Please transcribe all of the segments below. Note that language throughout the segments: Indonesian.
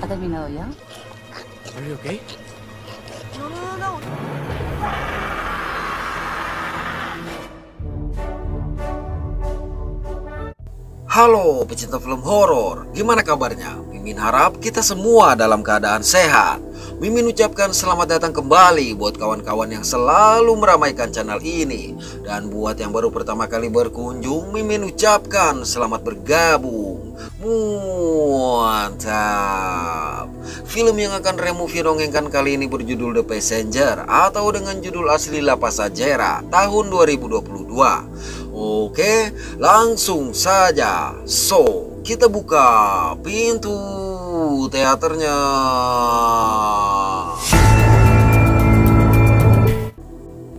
Let me know, yeah? Are you okay? No, no, no, no. Halo pecinta film horor, gimana kabarnya? Mimin harap kita semua dalam keadaan sehat. Mimin ucapkan selamat datang kembali buat kawan-kawan yang selalu meramaikan channel ini. Dan buat yang baru pertama kali berkunjung, Mimin ucapkan selamat bergabung. Mantap. Film yang akan Removie dongengkan kali ini berjudul The Passenger atau dengan judul asli La Pasajera tahun 2022. Oke, langsung saja. So, kita buka pintu teaternya.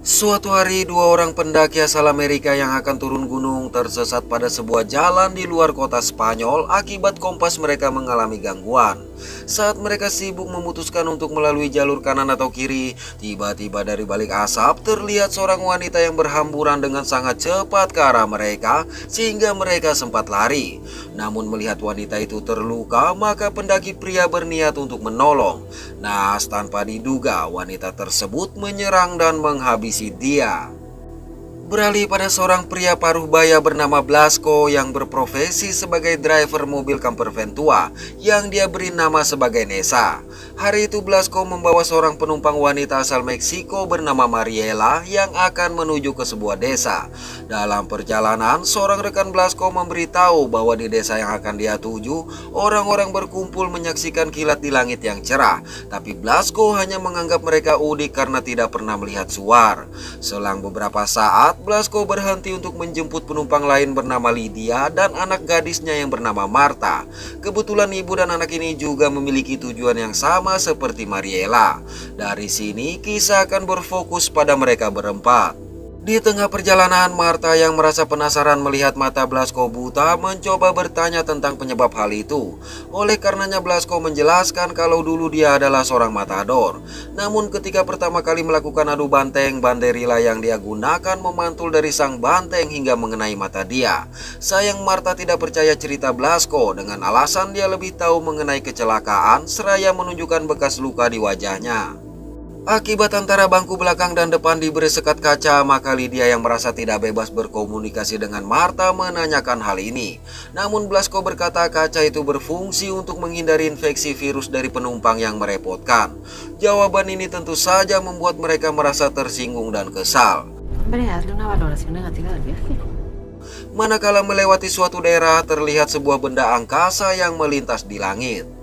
Suatu hari, dua orang pendaki asal Amerika yang akan turun gunung tersesat pada sebuah jalan di luar kota Spanyol akibat kompas mereka mengalami gangguan. Saat mereka sibuk memutuskan untuk melalui jalur kanan atau kiri, tiba-tiba dari balik asap terlihat seorang wanita yang berhamburan dengan sangat cepat ke arah mereka sehingga mereka sempat lari. Namun melihat wanita itu terluka, maka pendaki pria berniat untuk menolong. Nah, tanpa diduga wanita tersebut menyerang dan menghabisi dia. Beralih pada seorang pria paruh baya bernama Blasco yang berprofesi sebagai driver mobil camper van tua yang dia beri nama sebagai Nessa. Hari itu Blasco membawa seorang penumpang wanita asal Meksiko bernama Mariela yang akan menuju ke sebuah desa. Dalam perjalanan, seorang rekan Blasco memberitahu bahwa di desa yang akan dia tuju, orang-orang berkumpul menyaksikan kilat di langit yang cerah. Tapi Blasco hanya menganggap mereka udik karena tidak pernah melihat suar. Selang beberapa saat, Blasco berhenti untuk menjemput penumpang lain bernama Lydia dan anak gadisnya yang bernama Marta. Kebetulan ibu dan anak ini juga memiliki tujuan yang sama seperti Mariela. Dari sini kisah akan berfokus pada mereka berempat. Di tengah perjalanan, Marta yang merasa penasaran melihat mata Blasco buta mencoba bertanya tentang penyebab hal itu. Oleh karenanya Blasco menjelaskan kalau dulu dia adalah seorang matador. Namun ketika pertama kali melakukan adu banteng, banderila yang dia gunakan memantul dari sang banteng hingga mengenai mata dia. Sayang Marta tidak percaya cerita Blasco dengan alasan dia lebih tahu mengenai kecelakaan seraya menunjukkan bekas luka di wajahnya. Akibat antara bangku belakang dan depan diberi sekat kaca, maka Lydia yang merasa tidak bebas berkomunikasi dengan Marta menanyakan hal ini. Namun Blasco berkata kaca itu berfungsi untuk menghindari infeksi virus dari penumpang yang merepotkan. Jawaban ini tentu saja membuat mereka merasa tersinggung dan kesal. Manakala melewati suatu daerah, terlihat sebuah benda angkasa yang melintas di langit.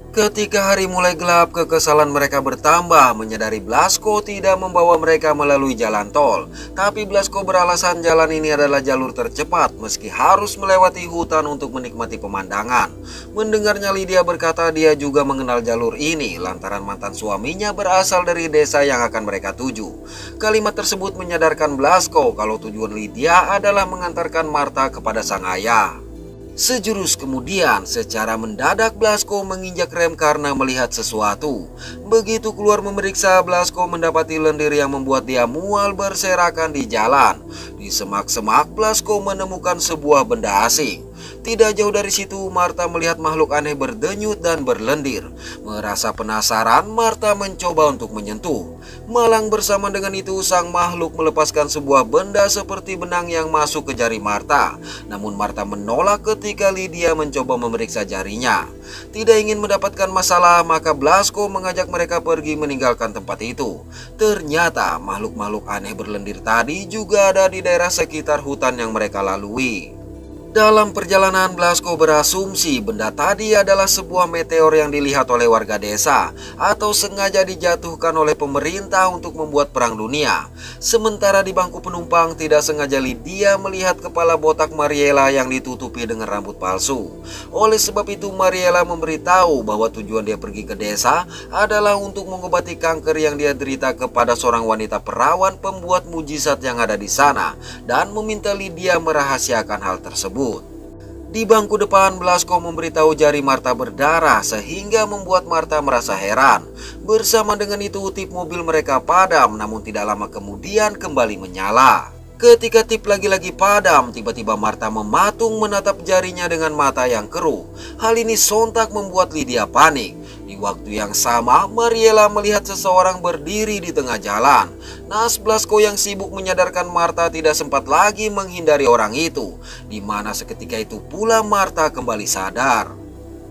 Ketika hari mulai gelap, kekesalan mereka bertambah menyadari Blasco tidak membawa mereka melalui jalan tol. Tapi Blasco beralasan jalan ini adalah jalur tercepat meski harus melewati hutan untuk menikmati pemandangan. Mendengarnya Lydia berkata dia juga mengenal jalur ini lantaran mantan suaminya berasal dari desa yang akan mereka tuju. Kalimat tersebut menyadarkan Blasco kalau tujuan Lydia adalah mengantarkan Marta kepada sang ayah. Sejurus kemudian, secara mendadak Blasco menginjak rem karena melihat sesuatu. Begitu keluar memeriksa, Blasco mendapati lendir yang membuat dia mual berserakan di jalan. Di semak-semak, Blasco menemukan sebuah benda asing. Tidak jauh dari situ, Marta melihat makhluk aneh berdenyut dan berlendir. Merasa penasaran, Marta mencoba untuk menyentuh. Malang bersama dengan itu, sang makhluk melepaskan sebuah benda seperti benang yang masuk ke jari Marta. Namun Marta menolak ketika Lydia mencoba memeriksa jarinya. Tidak ingin mendapatkan masalah, maka Blasco mengajak mereka pergi meninggalkan tempat itu. Ternyata makhluk-makhluk aneh berlendir tadi juga ada di daerah sekitar hutan yang mereka lalui. Dalam perjalanan, Blasco berasumsi benda tadi adalah sebuah meteor yang dilihat oleh warga desa atau sengaja dijatuhkan oleh pemerintah untuk membuat perang dunia. Sementara di bangku penumpang, tidak sengaja Lydia melihat kepala botak Mariela yang ditutupi dengan rambut palsu. Oleh sebab itu Mariela memberitahu bahwa tujuan dia pergi ke desa adalah untuk mengobati kanker yang dia derita kepada seorang wanita perawan pembuat mujizat yang ada di sana dan meminta Lydia merahasiakan hal tersebut. Di bangku depan, Blasco memberitahu jari Marta berdarah sehingga membuat Marta merasa heran. Bersama dengan itu tip mobil mereka padam, namun tidak lama kemudian kembali menyala. Ketika tip lagi-lagi padam, tiba-tiba Marta mematung menatap jarinya dengan mata yang keruh. Hal ini sontak membuat Lydia panik. waktu yang sama, Mariela melihat seseorang berdiri di tengah jalan. Naas Blasco yang sibuk menyadarkan Martha tidak sempat lagi menghindari orang itu, di mana seketika itu pula Martha kembali sadar.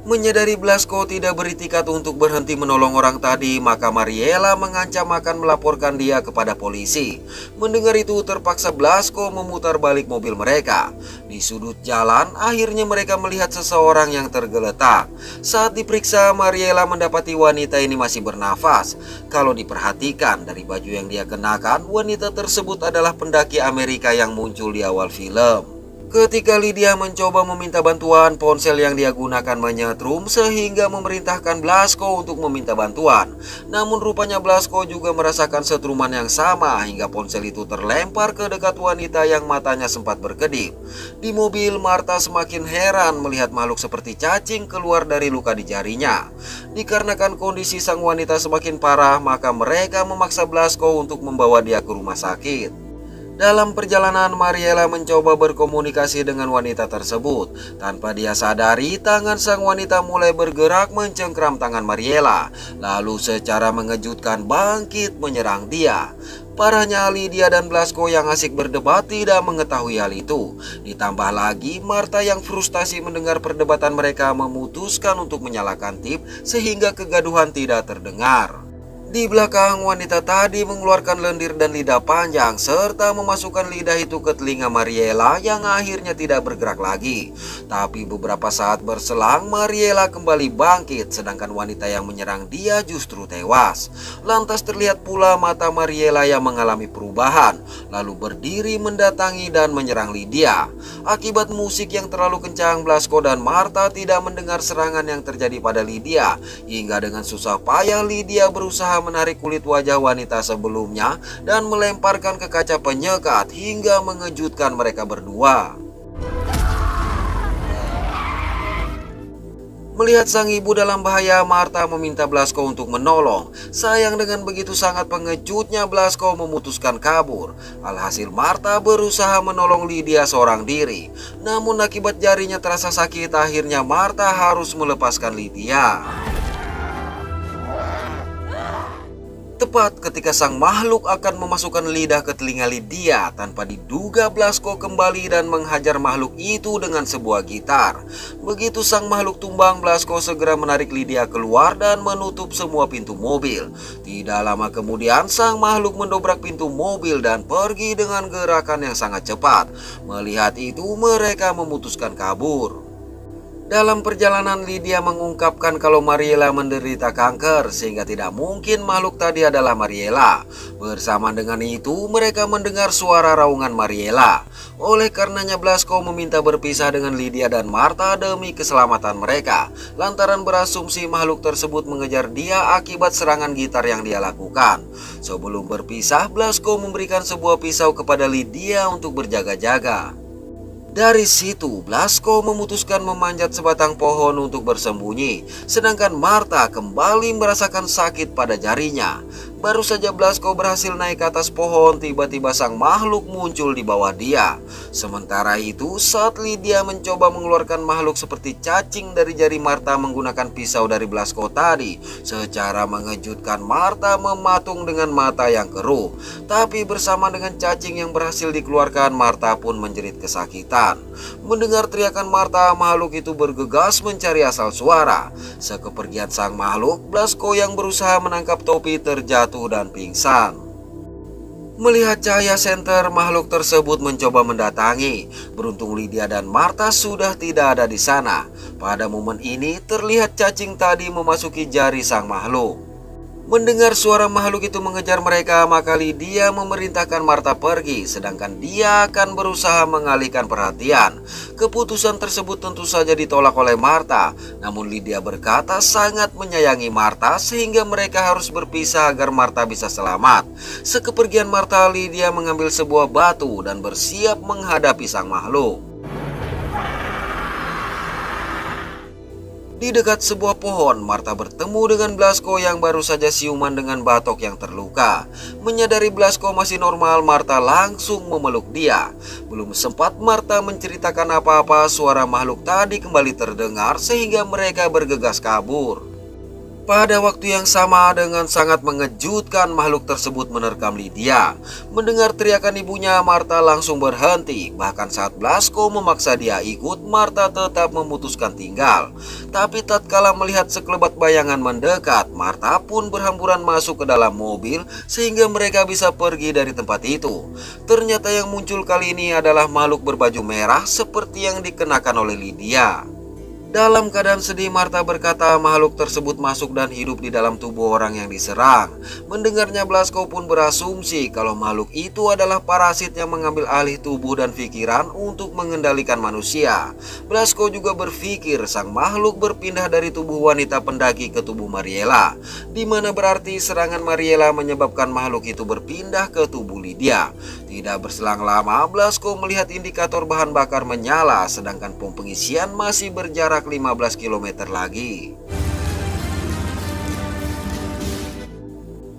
Menyadari Blasco tidak beritikat untuk berhenti menolong orang tadi, maka Mariela mengancam akan melaporkan dia kepada polisi. Mendengar itu, terpaksa Blasco memutar balik mobil mereka. Di sudut jalan, akhirnya mereka melihat seseorang yang tergeletak. Saat diperiksa, Mariela mendapati wanita ini masih bernafas. Kalau diperhatikan dari baju yang dia kenakan, wanita tersebut adalah pendaki Amerika yang muncul di awal film. Ketika Lydia mencoba meminta bantuan, ponsel yang dia gunakan menyetrum sehingga memerintahkan Blasco untuk meminta bantuan. Namun rupanya Blasco juga merasakan setruman yang sama hingga ponsel itu terlempar ke dekat wanita yang matanya sempat berkedip. Di mobil, Martha semakin heran melihat makhluk seperti cacing keluar dari luka di jarinya. Dikarenakan kondisi sang wanita semakin parah, maka mereka memaksa Blasco untuk membawa dia ke rumah sakit. Dalam perjalanan, Mariela mencoba berkomunikasi dengan wanita tersebut. Tanpa dia sadari, tangan sang wanita mulai bergerak mencengkram tangan Mariela, lalu secara mengejutkan bangkit menyerang dia. Parahnya, Lydia dan Blasco yang asik berdebat tidak mengetahui hal itu. Ditambah lagi, Martha yang frustasi mendengar perdebatan mereka memutuskan untuk menyalakan tip sehingga kegaduhan tidak terdengar. Di belakang, wanita tadi mengeluarkan lendir dan lidah panjang serta memasukkan lidah itu ke telinga Mariela yang akhirnya tidak bergerak lagi. Tapi beberapa saat berselang, Mariela kembali bangkit sedangkan wanita yang menyerang dia justru tewas. Lantas terlihat pula mata Mariela yang mengalami perubahan, lalu berdiri mendatangi dan menyerang Lydia. Akibat musik yang terlalu kencang, Blasco dan Martha tidak mendengar serangan yang terjadi pada Lydia, hingga dengan susah payah Lydia berusaha menarik kulit wajah wanita sebelumnya dan melemparkan ke kaca penyekat hingga mengejutkan mereka berdua. Melihat sang ibu dalam bahaya, Martha meminta Blasco untuk menolong. Sayang dengan begitu sangat pengejutnya, Blasco memutuskan kabur. Alhasil Martha berusaha menolong Lydia seorang diri. Namun akibat jarinya terasa sakit, akhirnya Martha harus melepaskan Lydia. Tepat ketika sang makhluk akan memasukkan lidah ke telinga Lydia, tanpa diduga Blasco kembali dan menghajar makhluk itu dengan sebuah gitar. Begitu sang makhluk tumbang, Blasco segera menarik Lydia keluar dan menutup semua pintu mobil. Tidak lama kemudian, sang makhluk mendobrak pintu mobil dan pergi dengan gerakan yang sangat cepat. Melihat itu, mereka memutuskan kabur. Dalam perjalanan, Lydia mengungkapkan kalau Mariela menderita kanker sehingga tidak mungkin makhluk tadi adalah Mariela. Bersama dengan itu, mereka mendengar suara raungan Mariela. Oleh karenanya, Blasco meminta berpisah dengan Lydia dan Martha demi keselamatan mereka, lantaran berasumsi makhluk tersebut mengejar dia akibat serangan gitar yang dia lakukan. Sebelum berpisah, Blasco memberikan sebuah pisau kepada Lydia untuk berjaga-jaga. Dari situ, Blasco memutuskan memanjat sebatang pohon untuk bersembunyi, sedangkan Martha kembali merasakan sakit pada jarinya. Baru saja Blasco berhasil naik ke atas pohon, tiba-tiba sang makhluk muncul di bawah dia. Sementara itu, saat Lydia mencoba mengeluarkan makhluk seperti cacing dari jari Martha menggunakan pisau dari Blasco tadi, secara mengejutkan Martha mematung dengan mata yang keruh. Tapi bersama dengan cacing yang berhasil dikeluarkan, Martha pun menjerit kesakitan. Mendengar teriakan Martha, makhluk itu bergegas mencari asal suara. Sekepergian sang makhluk, Blasco yang berusaha menangkap topi terjatuh dan pingsan. Melihat cahaya senter, makhluk tersebut mencoba mendatangi. Beruntung Lydia dan Martha sudah tidak ada di sana. Pada momen ini terlihat cacing tadi memasuki jari sang makhluk. Mendengar suara makhluk itu mengejar mereka, maka Lydia memerintahkan Martha pergi, sedangkan dia akan berusaha mengalihkan perhatian. Keputusan tersebut tentu saja ditolak oleh Martha, namun Lydia berkata sangat menyayangi Martha sehingga mereka harus berpisah agar Martha bisa selamat. Sekepergian Martha, Lydia mengambil sebuah batu dan bersiap menghadapi sang makhluk. Di dekat sebuah pohon, Martha bertemu dengan Blasco yang baru saja siuman dengan batok yang terluka. Menyadari Blasco masih normal, Martha langsung memeluk dia. Belum sempat Martha menceritakan apa-apa, suara makhluk tadi kembali terdengar sehingga mereka bergegas kabur. Pada waktu yang sama dengan sangat mengejutkan makhluk tersebut menerkam Lydia. Mendengar teriakan ibunya, Martha langsung berhenti. Bahkan saat Blasco memaksa dia ikut, Martha tetap memutuskan tinggal. Tapi tatkala melihat sekelebat bayangan mendekat, Martha pun berhamburan masuk ke dalam mobil sehingga mereka bisa pergi dari tempat itu. Ternyata yang muncul kali ini adalah makhluk berbaju merah seperti yang dikenakan oleh Lydia. Dalam keadaan sedih, Martha berkata makhluk tersebut masuk dan hidup di dalam tubuh orang yang diserang. Mendengarnya, Blasco pun berasumsi kalau makhluk itu adalah parasit yang mengambil alih tubuh dan pikiran untuk mengendalikan manusia. Blasco juga berpikir sang makhluk berpindah dari tubuh wanita pendaki ke tubuh Mariela, di mana berarti serangan Mariela menyebabkan makhluk itu berpindah ke tubuh Lydia. Tidak berselang lama, Blasco melihat indikator bahan bakar menyala, sedangkan pom pengisian masih berjarak 15 km lagi.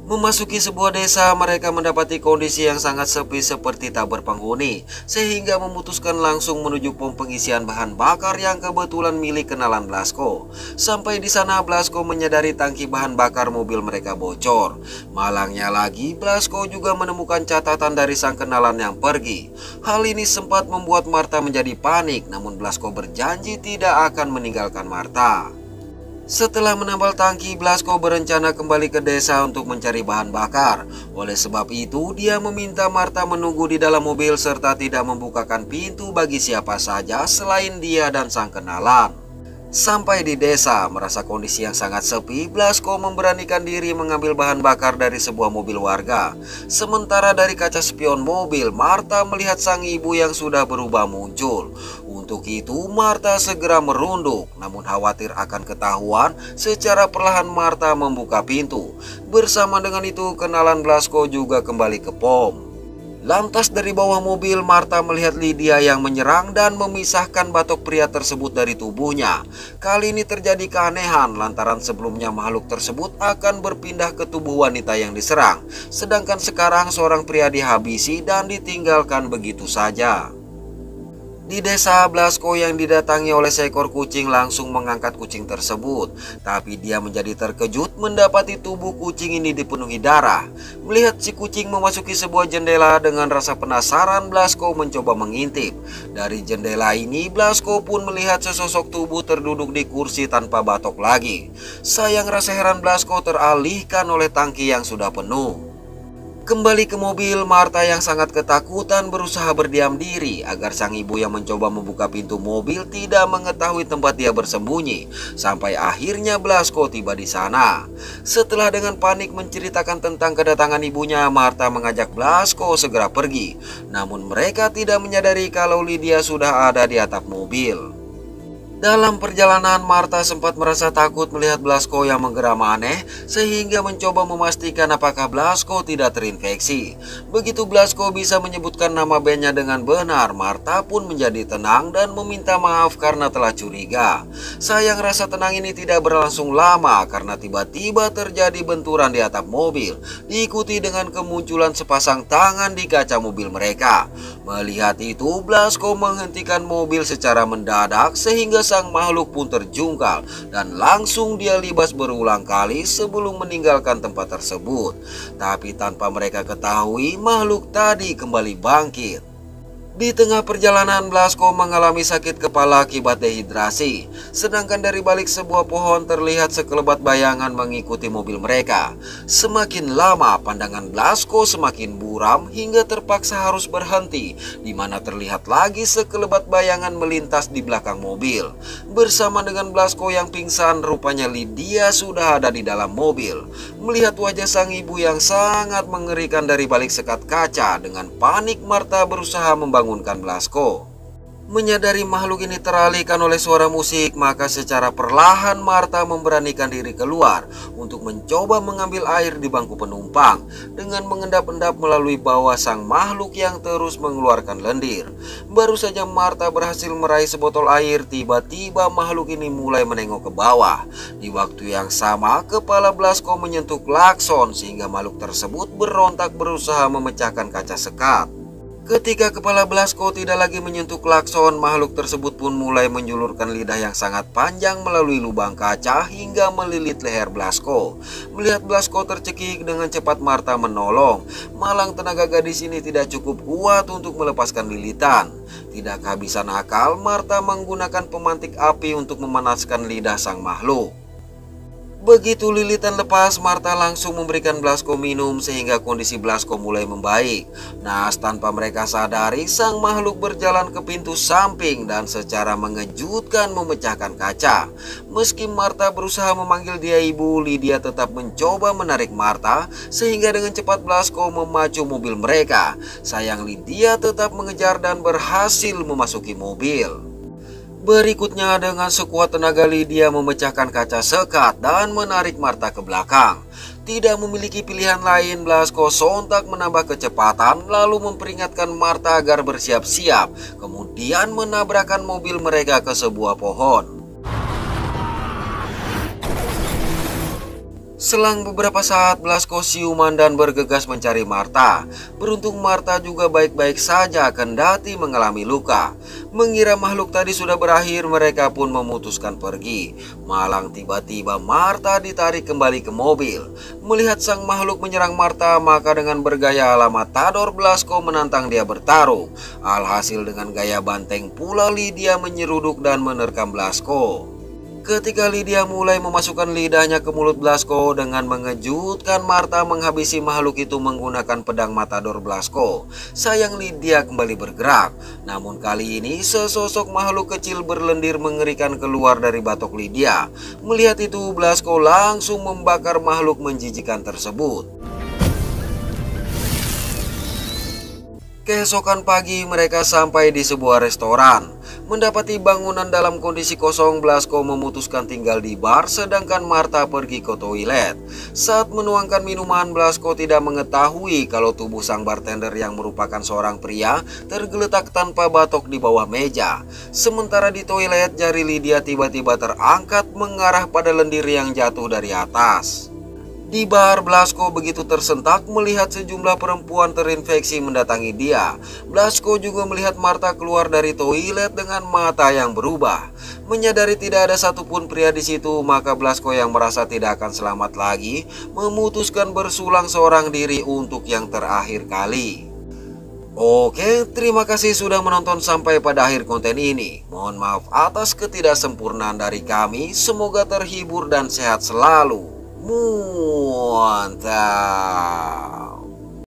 Memasuki sebuah desa, mereka mendapati kondisi yang sangat sepi seperti tak berpenghuni, sehingga memutuskan langsung menuju pom pengisian bahan bakar yang kebetulan milik kenalan Blasco. Sampai di sana, Blasco menyadari tangki bahan bakar mobil mereka bocor. Malangnya lagi, Blasco juga menemukan catatan dari sang kenalan yang pergi. Hal ini sempat membuat Martha menjadi panik, namun Blasco berjanji tidak akan meninggalkan Martha. Setelah menambal tangki, Blasco berencana kembali ke desa untuk mencari bahan bakar. Oleh sebab itu, dia meminta Martha menunggu di dalam mobil serta tidak membukakan pintu bagi siapa saja selain dia dan sang kenalan. Sampai di desa, merasa kondisi yang sangat sepi, Blasco memberanikan diri mengambil bahan bakar dari sebuah mobil warga. Sementara dari kaca spion mobil, Martha melihat sang ibu yang sudah berubah muncul. Untuk itu, Martha segera merunduk, namun khawatir akan ketahuan, secara perlahan Martha membuka pintu. Bersama dengan itu, kenalan Blasco juga kembali ke pom. Lantas dari bawah mobil, Martha melihat Lydia yang menyerang dan memisahkan batok pria tersebut dari tubuhnya. Kali ini terjadi keanehan lantaran sebelumnya makhluk tersebut akan berpindah ke tubuh wanita yang diserang. Sedangkan sekarang seorang pria dihabisi dan ditinggalkan begitu saja. Di desa, Blasco yang didatangi oleh seekor kucing langsung mengangkat kucing tersebut. Tapi dia menjadi terkejut mendapati tubuh kucing ini dipenuhi darah. Melihat si kucing memasuki sebuah jendela, dengan rasa penasaran Blasco mencoba mengintip. Dari jendela ini, Blasco pun melihat sesosok tubuh terduduk di kursi tanpa batok lagi. Sayang, rasa heran Blasco teralihkan oleh tangki yang sudah penuh. Kembali ke mobil, Martha yang sangat ketakutan berusaha berdiam diri agar sang ibu yang mencoba membuka pintu mobil tidak mengetahui tempat dia bersembunyi. Sampai akhirnya Blasco tiba di sana. Setelah dengan panik menceritakan tentang kedatangan ibunya, Martha mengajak Blasco segera pergi. Namun mereka tidak menyadari kalau Lydia sudah ada di atap mobil. Dalam perjalanan, Martha sempat merasa takut melihat Blasco yang menggeram aneh, sehingga mencoba memastikan apakah Blasco tidak terinfeksi. Begitu Blasco bisa menyebutkan nama bandnya dengan benar, Martha pun menjadi tenang dan meminta maaf karena telah curiga. Sayang, rasa tenang ini tidak berlangsung lama karena tiba-tiba terjadi benturan di atap mobil, diikuti dengan kemunculan sepasang tangan di kaca mobil mereka. Melihat itu, Blasco menghentikan mobil secara mendadak sehingga sang makhluk pun terjungkal dan langsung dia libas berulang kali sebelum meninggalkan tempat tersebut. Tapi tanpa mereka ketahui, makhluk tadi kembali bangkit. Di tengah perjalanan, Blasco mengalami sakit kepala akibat dehidrasi. Sedangkan dari balik sebuah pohon terlihat sekelebat bayangan mengikuti mobil mereka. Semakin lama, pandangan Blasco semakin buram hingga terpaksa harus berhenti, di mana terlihat lagi sekelebat bayangan melintas di belakang mobil. Bersama dengan Blasco yang pingsan, rupanya Lydia sudah ada di dalam mobil. Melihat wajah sang ibu yang sangat mengerikan dari balik sekat kaca, dengan panik Martha berusaha membangunkan Blasco. Menyadari makhluk ini teralihkan oleh suara musik, maka secara perlahan Martha memberanikan diri keluar untuk mencoba mengambil air di bangku penumpang dengan mengendap-endap melalui bawah sang makhluk yang terus mengeluarkan lendir. Baru saja Martha berhasil meraih sebotol air, tiba-tiba makhluk ini mulai menengok ke bawah. Di waktu yang sama, kepala Blasco menyentuh klakson sehingga makhluk tersebut berontak berusaha memecahkan kaca sekat. Ketika kepala Blasco tidak lagi menyentuh klakson, makhluk tersebut pun mulai menjulurkan lidah yang sangat panjang melalui lubang kaca hingga melilit leher Blasco. Melihat Blasco tercekik, dengan cepat Martha menolong. Malang tenaga gadis ini tidak cukup kuat untuk melepaskan lilitan. Tidak kehabisan akal, Martha menggunakan pemantik api untuk memanaskan lidah sang makhluk. Begitu lilitan lepas, Martha langsung memberikan Blasco minum sehingga kondisi Blasco mulai membaik. Nah, tanpa mereka sadari, sang makhluk berjalan ke pintu samping dan secara mengejutkan memecahkan kaca. Meski Martha berusaha memanggil dia ibu, Lydia tetap mencoba menarik Martha sehingga dengan cepat Blasco memacu mobil mereka. Sayang, Lydia tetap mengejar dan berhasil memasuki mobil. Berikutnya, dengan sekuat tenaga Lydia memecahkan kaca sekat dan menarik Martha ke belakang. Tidak memiliki pilihan lain, Blasco sontak menambah kecepatan lalu memperingatkan Martha agar bersiap-siap, kemudian menabrakkan mobil mereka ke sebuah pohon. Selang beberapa saat, Blasco siuman dan bergegas mencari Martha. Beruntung Martha juga baik-baik saja kendati mengalami luka. Mengira makhluk tadi sudah berakhir, mereka pun memutuskan pergi. Malang tiba-tiba Martha ditarik kembali ke mobil. Melihat sang makhluk menyerang Martha, maka dengan bergaya ala matador, Blasco menantang dia bertarung. Alhasil dengan gaya banteng pula Lydia menyeruduk dan menerkam Blasco. Ketika Lydia mulai memasukkan lidahnya ke mulut Blasco, dengan mengejutkan Martha menghabisi makhluk itu menggunakan pedang matador Blasco. Sayang, Lydia kembali bergerak. Namun kali ini sesosok makhluk kecil berlendir mengerikan keluar dari batok Lydia. Melihat itu, Blasco langsung membakar makhluk menjijikan tersebut. Keesokan pagi mereka sampai di sebuah restoran. Mendapati bangunan dalam kondisi kosong, Blasco memutuskan tinggal di bar sedangkan Martha pergi ke toilet. Saat menuangkan minuman, Blasco tidak mengetahui kalau tubuh sang bartender yang merupakan seorang pria tergeletak tanpa batok di bawah meja. Sementara di toilet, jari Lydia tiba-tiba terangkat mengarah pada lendir yang jatuh dari atas. Di bar, Blasco begitu tersentak melihat sejumlah perempuan terinfeksi mendatangi dia. Blasco juga melihat Martha keluar dari toilet dengan mata yang berubah. Menyadari tidak ada satupun pria di situ, maka Blasco yang merasa tidak akan selamat lagi memutuskan bersulang seorang diri untuk yang terakhir kali. Oke, terima kasih sudah menonton sampai pada akhir konten ini. Mohon maaf atas ketidaksempurnaan dari kami. Semoga terhibur dan sehat selalu. Mantap.